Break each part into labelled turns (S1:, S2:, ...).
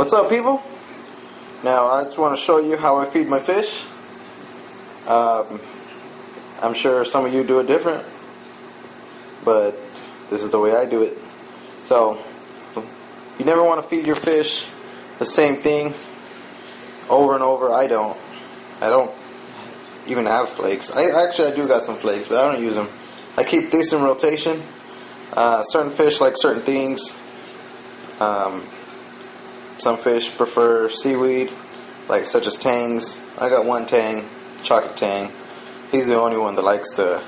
S1: What's up, people? Now I just want to show you how I feed my fish. I'm sure some of you do it different, but this is the way I do it. So you never want to feed your fish the same thing over and over. I don't even have flakes. I do got some flakes, but I don't use them. I keep this in rotation. Certain fish like certain things. Some fish prefer seaweed, like such as tangs. I got one tang, chocolate tang. He's the only one that likes the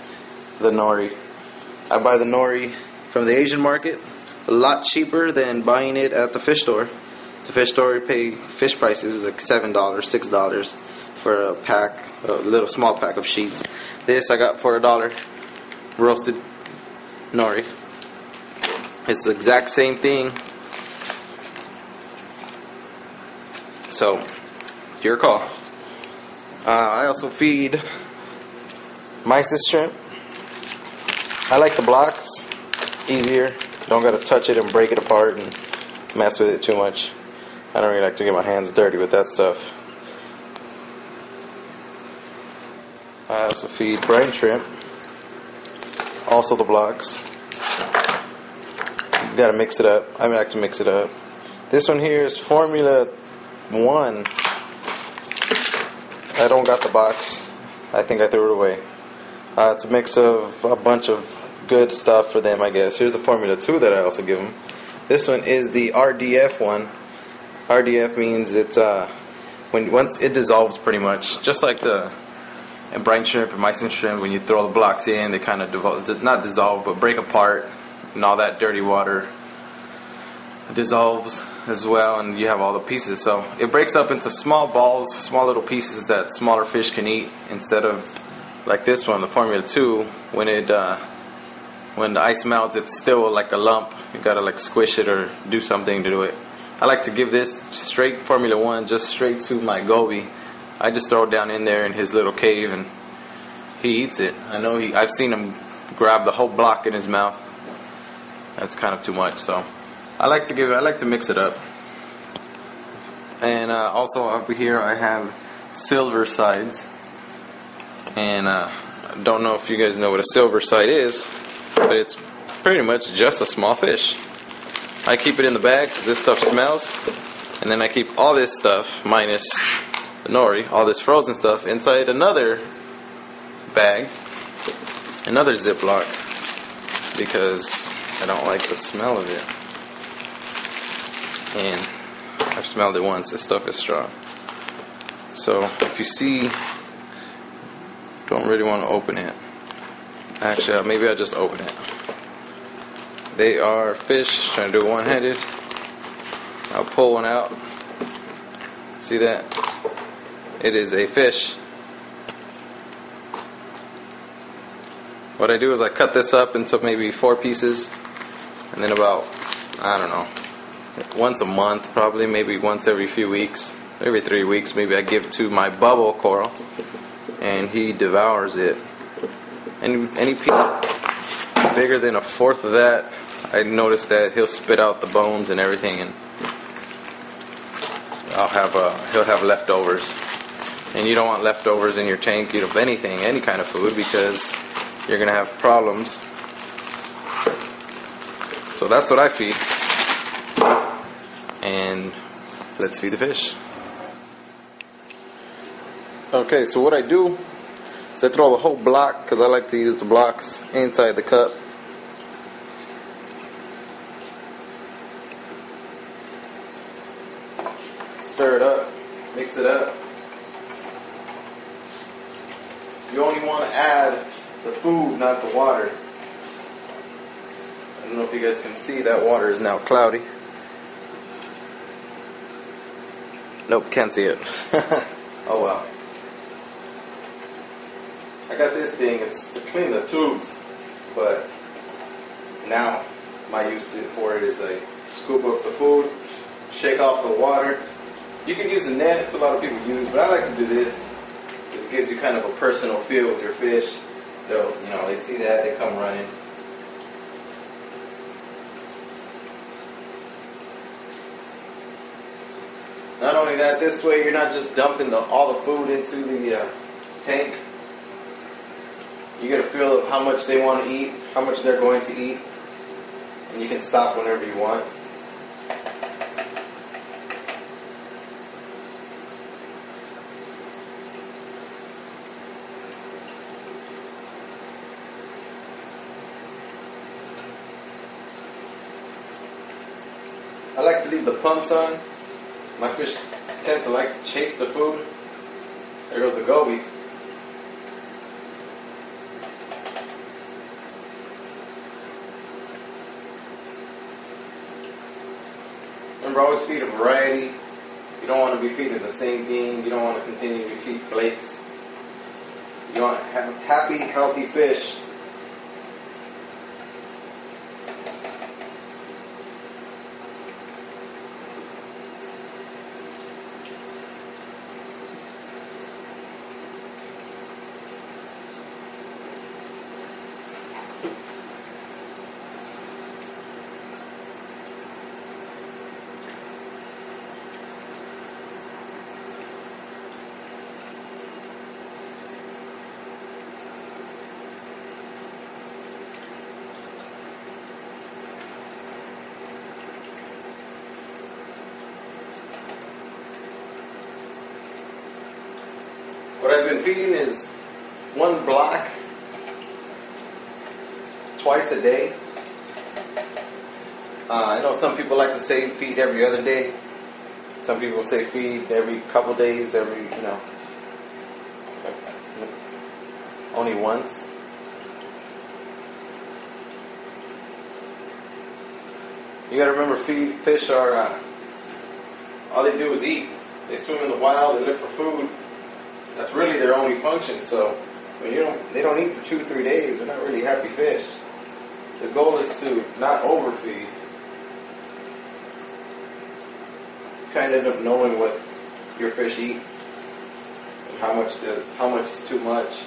S1: nori. I buy the nori from the Asian market, a lot cheaper than buying it at the fish store. The fish store, you pay fish prices like $7, $6 for a pack, a little small pack of sheets. This I got for $1, roasted nori. It's the exact same thing. So, it's your call. I also feed mysis shrimp. I like the blocks. Easier. Don't gotta touch it and break it apart and mess with it too much. I don't really like to get my hands dirty with that stuff. I also feed brine shrimp. Also the blocks. You gotta mix it up. I like to mix it up. This one here is Formula 1. I don't got the box. I think I threw it away. It's a mix of a bunch of good stuff for them, I guess. Here's the Formula 2 that I also give them. This one is the RDF one. RDF means it's once it dissolves pretty much, just like the brine shrimp and mysis shrimp. When you throw the blocks in, they kind of not dissolve, but break apart, and all that dirty water dissolves as well, and you have all the pieces. So it breaks up into small balls, small little pieces that smaller fish can eat, instead of like this one, the Formula 2. When the ice melts, it's still like a lump. You gotta like squish it or do something to do it. I like to give this straight Formula 1, just straight to my goby. I just throw it down in there in his little cave and he eats it. I've seen him grab the whole block in his mouth. That's kind of too much, so I like to mix it up. And also over here I have silver sides. And I don't know if you guys know what a silver side is, but it's pretty much just a small fish. I keep it in the bag because this stuff smells. And then I keep all this stuff, minus the nori, all this frozen stuff, inside another bag, another Ziploc, because I don't like the smell of it. And I've smelled it once. This stuff is strong. So if you see, don't really want to open it. Actually, maybe I'll just open it. They are fish. Trying to do it one-handed. I'll pull one out. See that? It is a fish. What I do is I cut this up into maybe 4 pieces, and then about, I don't know, once a month, probably, maybe once every few weeks, every 3 weeks, maybe I give to my bubble coral, and he devours it. Any piece bigger than 1/4 of that, I noticed that he'll spit out the bones and everything, and he'll have leftovers. And you don't want leftovers in your tank of anything, any kind of food, because you're gonna have problems. So that's what I feed. And let's feed the fish. Okay, so what I do is I throw the whole block, because I like to use the blocks, inside the cup. Stir it up, mix it up. You only want to add the food, not the water. I don't know if you guys can see, that water is now cloudy. Nope, can't see it. Oh well. I got this thing, it's to clean the tubes, but now my use for it is I scoop up the food, shake off the water. You can use a net, it's a lot of people use, but I like to do this. This gives you kind of a personal feel with your fish. So, they see that, they come running. Not only that, this way you're not just dumping all the food into the tank. You get a feel of how much they want to eat, how much they're going to eat, and you can stop whenever you want. I like to leave the pumps on. My fish tend to like to chase the food. There goes the goby. Remember, always feed a variety. You don't want to be feeding the same thing. You don't want to continue to feed flakes. You want to have happy, healthy fish. What I've been feeding is one block twice a day. I know some people like to say feed every other day. Some people say feed every couple days, only once. You gotta remember, fish are, all they do is eat. They swim in the wild, they look for food. That's really their only function. So when they don't eat for 2-3 days, they're not really happy fish. The goal is to not overfeed. You kind of end up knowing what your fish eat and how much is too much.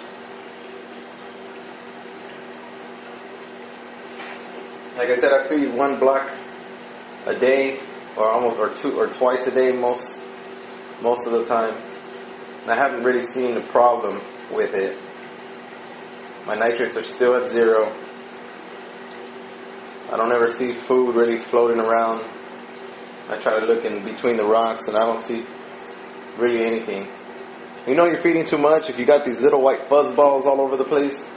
S1: Like I said, I feed one block a day, or twice a day most of the time. I haven't really seen a problem with it. My nitrates are still at 0. I don't ever see food really floating around. I try to look in between the rocks and I don't see really anything. You know you're feeding too much if you got these little white fuzz balls all over the place.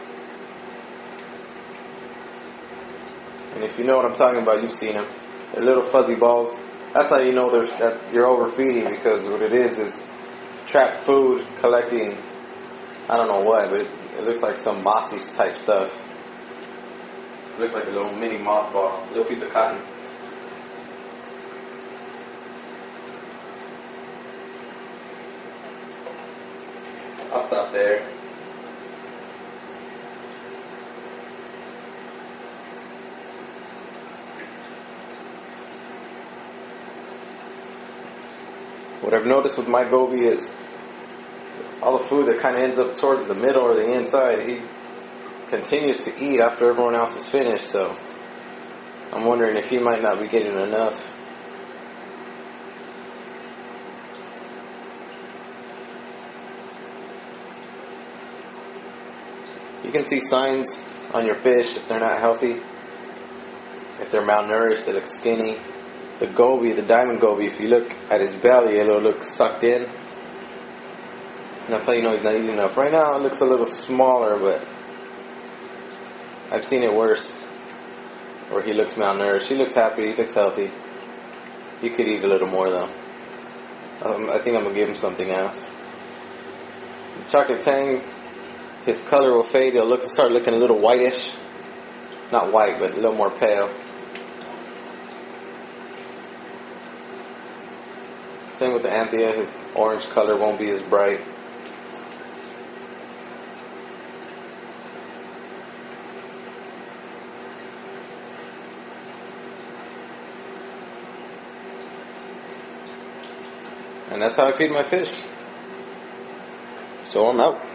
S1: And if you know what I'm talking about, you've seen them. They're little fuzzy balls. That's how you know that you're overfeeding, because what it is trapped food collecting, I don't know what, but it looks like some mossy type stuff. It looks like a little mini mothball, a little piece of cotton. I'll stop there. What I've noticed with my goby is all the food that kind of ends up towards the middle or the inside, he continues to eat after everyone else is finished. So I'm wondering if he might not be getting enough. You can see signs on your fish if they're not healthy, if they're malnourished, they look skinny. The goby, the diamond goby, if you look at his belly, it'll look sucked in. And that's how you know he's not eating enough. Right now it looks a little smaller, but I've seen it worse. Or he looks malnourished. He looks happy, he looks healthy. He could eat a little more though. I think I'm going to give him something else. The chocolate tang, his color will fade. He'll start looking a little whitish. Not white, but a little more pale. Same with the Anthea, his orange color won't be as bright. And that's how I feed my fish. So I'm out.